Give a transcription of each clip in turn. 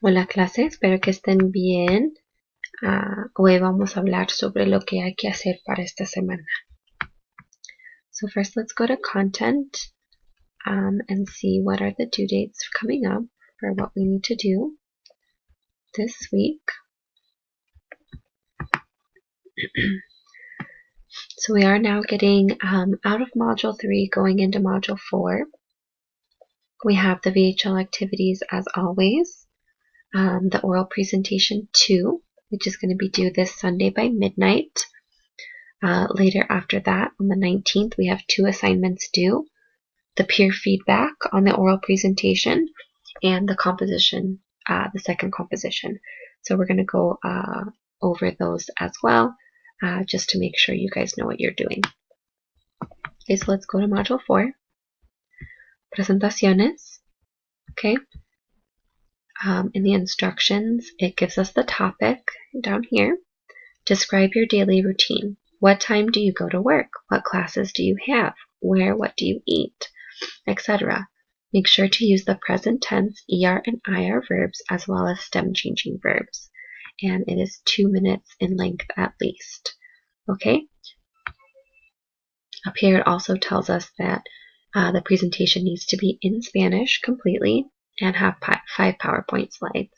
Hola clase, espero que estén bien. Hoy vamos a hablar sobre lo que hay que hacer para esta semana. So first let's go to content and see what are the due dates coming up for what we need to do this week. So we are now getting out of Module 3, going into Module 4. We have the VHL activities as always. The oral presentation 2, which is going to be due this Sunday by midnight. Later after that, on the 19th, we have 2 assignments due. The peer feedback on the oral presentation and the composition, the second composition. So we're going to go over those as well, just to make sure you guys know what you're doing. Okay, so let's go to Module 4. Presentaciones. Okay. In the instructions, it gives us the topic down here. Describe your daily routine. What time do you go to work? What classes do you have? Where, what do you eat? Etc. Make sure to use the present tense, ER and IR verbs, as well as stem changing verbs. And it is 2 minutes in length at least. Okay? Up here it also tells us that the presentation needs to be in Spanish completely and have 5 PowerPoint slides.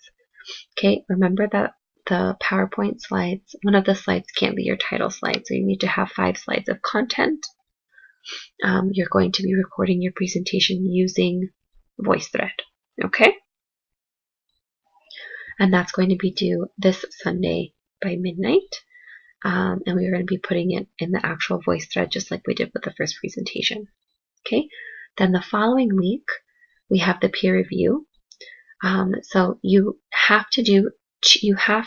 Okay, remember that the PowerPoint slides, one of the slides can't be your title slide, so you need to have 5 slides of content. You're going to be recording your presentation using VoiceThread, okay? And that's going to be due this Sunday by midnight. And we're going to be putting it in the actual VoiceThread just like we did with the first presentation, okay? Then the following week, we have the peer review. So you have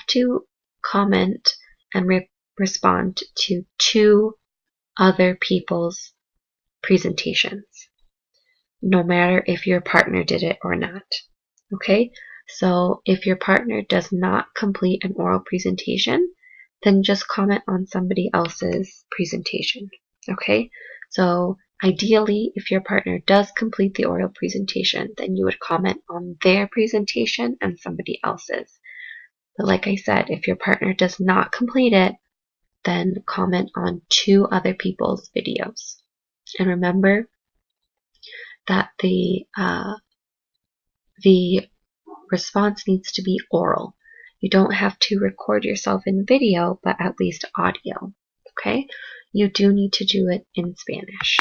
to comment and respond to 2 other people's presentations, no matter if your partner did it or not. Okay, so if your partner does not complete an oral presentation, then just comment on somebody else's presentation. Okay, so ideally, if your partner does complete the oral presentation, then you would comment on their presentation and somebody else's. But like I said, if your partner does not complete it, then comment on 2 other people's videos. And remember that the response needs to be oral. You don't have to record yourself in video, but at least audio. Okay? You do need to do it in Spanish.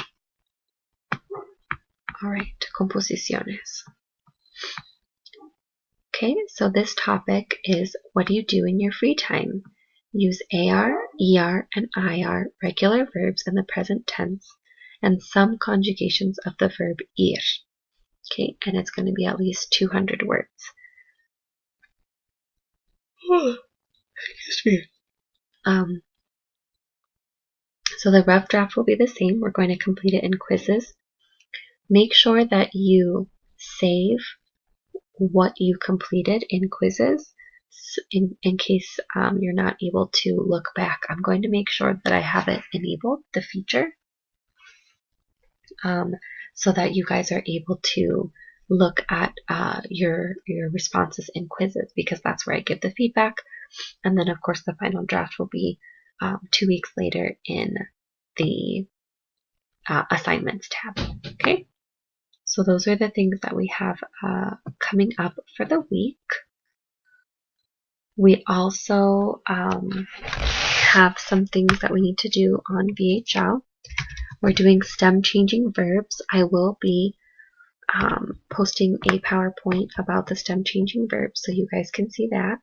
All right, composiciones. Okay, so this topic is what do you do in your free time? Use AR, ER, and IR, regular verbs in the present tense, and some conjugations of the verb ir. Okay, and it's going to be at least 200 words. Excuse me. So the rough draft will be the same. We're going to complete it in quizzes. Make sure that you save what you completed in quizzes in case you're not able to look back. I'm going to make sure that I have it enabled, the feature, so that you guys are able to look at your responses in quizzes, because that's where I give the feedback. And then, of course, the final draft will be 2 weeks later in the assignments tab. Okay? So those are the things that we have coming up for the week. We also have some things that we need to do on VHL. We're doing stem changing verbs. I will be posting a PowerPoint about the stem changing verbs so you guys can see that.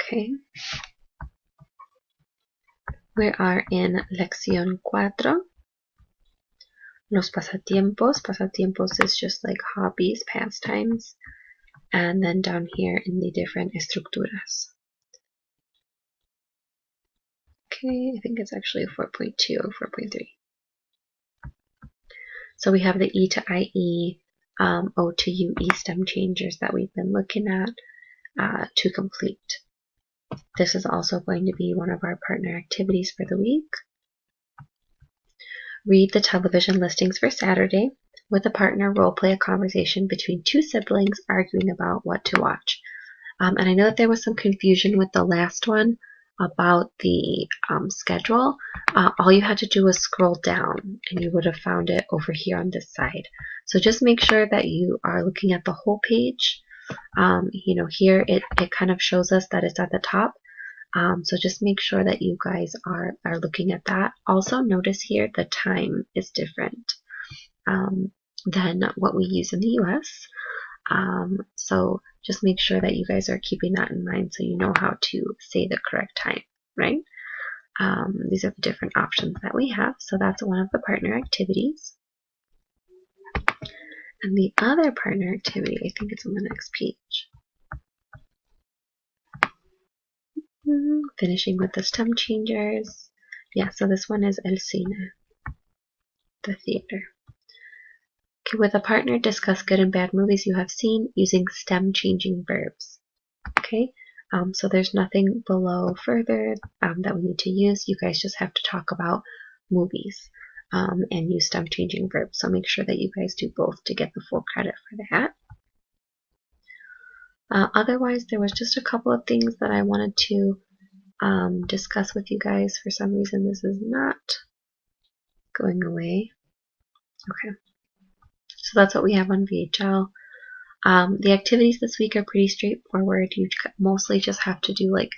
Okay. We are in Lección 4. Los pasatiempos. Pasatiempos is just like hobbies, pastimes. And then down here in the different estructuras. Okay, I think it's actually 4.2 or 4.3. So we have the E to IE, O to UE stem changers that we've been looking at to complete. This is also going to be one of our partner activities for the week. Read the television listings for Saturday. with a partner, role play a conversation between two siblings arguing about what to watch. And I know that there was some confusion with the last one about the schedule. All you had to do was scroll down and you would have found it over here on this side. So just make sure that you are looking at the whole page. Here it kind of shows us that it's at the top. So just make sure that you guys are looking at that. Also notice here the time is different than what we use in the US. So just make sure that you guys are keeping that in mind so you know how to say the correct time, right? These are the different options that we have. So that's one of the partner activities. And the other partner activity, I think it's on the next page. Finishing with the stem changers. Yeah, so this one is El Cine, the theater. Okay, with a partner, discuss good and bad movies you have seen using stem changing verbs. Okay, so there's nothing below further that we need to use. You guys just have to talk about movies and use stem changing verbs. So make sure that you guys do both to get the full credit for that. Otherwise, there was just a couple of things that I wanted to discuss with you guys. For some reason, this is not going away. Okay, so that's what we have on VHL. The activities this week are pretty straightforward. You mostly just have to do like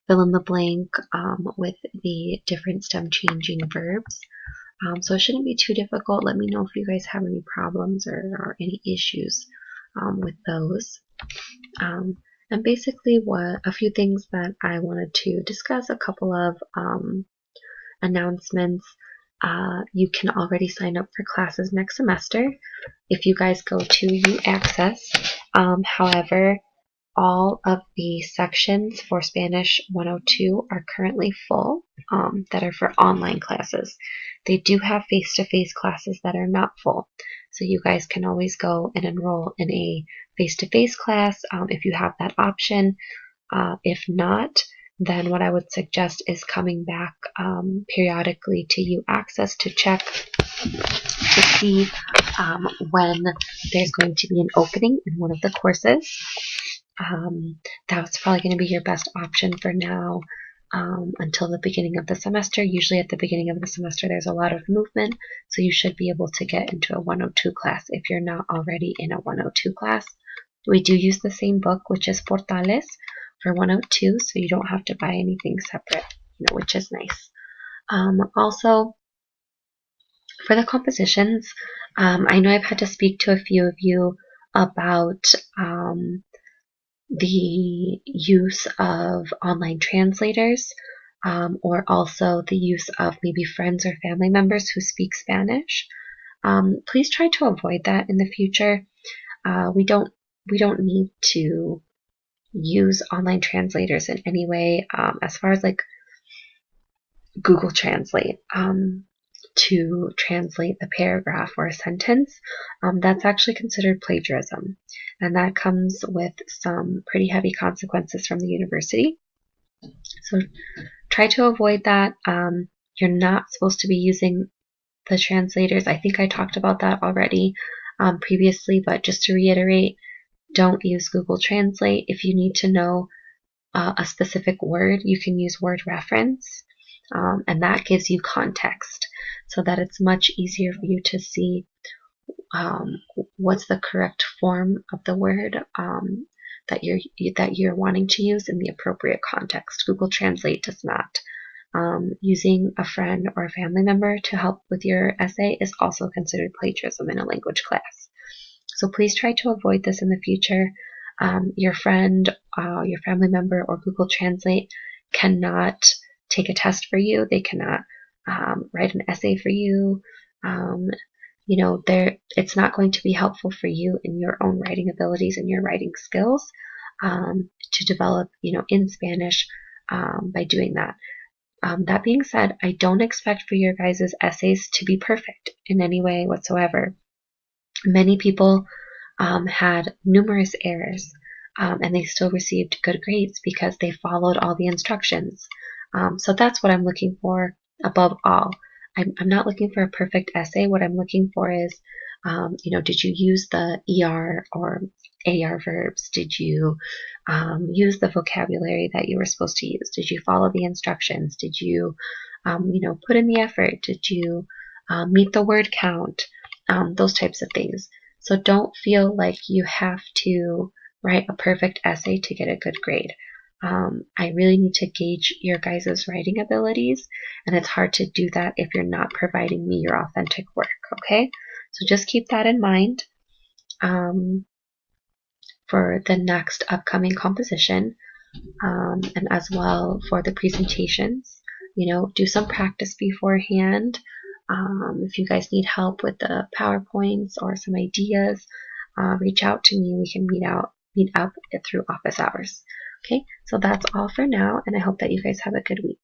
fill in the blank with the different stem changing verbs. So it shouldn't be too difficult. Let me know if you guys have any problems or any issues with those. And basically a few things that I wanted to discuss, a couple of announcements. You can already sign up for classes next semester if you guys go to UAccess. However, all of the sections for Spanish 102 are currently full that are for online classes. They do have face-to-face classes that are not full. So you guys can always go and enroll in a face-to-face class if you have that option. If not, then what I would suggest is coming back periodically to UAccess to check to see when there's going to be an opening in one of the courses. That's probably going to be your best option for now until the beginning of the semester. Usually at the beginning of the semester there's a lot of movement, so you should be able to get into a 102 class if you're not already in a 102 class. We do use the same book, which is Portales, for 102, so you don't have to buy anything separate, which is nice. Also, for the compositions, I know I've had to speak to a few of you about the use of online translators, or also the use of maybe friends or family members who speak Spanish. Please try to avoid that in the future. We don't need to use online translators in any way, as far as like Google Translate to translate a paragraph or a sentence. That's actually considered plagiarism, and that comes with some pretty heavy consequences from the university. So try to avoid that. You're not supposed to be using the translators. I think I talked about that already previously, but just to reiterate, don't use Google Translate. If you need to know a specific word, you can use word reference, and that gives you context so that it's much easier for you to see what's the correct form of the word that you're wanting to use in the appropriate context. Google Translate does not. Using a friend or a family member to help with your essay is also considered plagiarism in a language class. So please try to avoid this in the future. Your friend, your family member, or Google Translate cannot take a test for you. They cannot write an essay for you. It's not going to be helpful for you in your own writing abilities and your writing skills to develop, in Spanish by doing that. That being said, I don't expect for your guys' essays to be perfect in any way whatsoever. Many people had numerous errors, and they still received good grades because they followed all the instructions. So that's what I'm looking for above all. I'm not looking for a perfect essay. What I'm looking for is Did you use the ER or AR verbs? Did you use the vocabulary that you were supposed to use? Did you follow the instructions? Did you, put in the effort? Did you meet the word count? Those types of things. So don't feel like you have to write a perfect essay to get a good grade. I really need to gauge your guys' writing abilities, and it's hard to do that if you're not providing me your authentic work, okay? So just keep that in mind for the next upcoming composition, and as well for the presentations. Do some practice beforehand. If you guys need help with the PowerPoints or some ideas, reach out to me. We can meet up through office hours. Okay, so that's all for now, and I hope that you guys have a good week.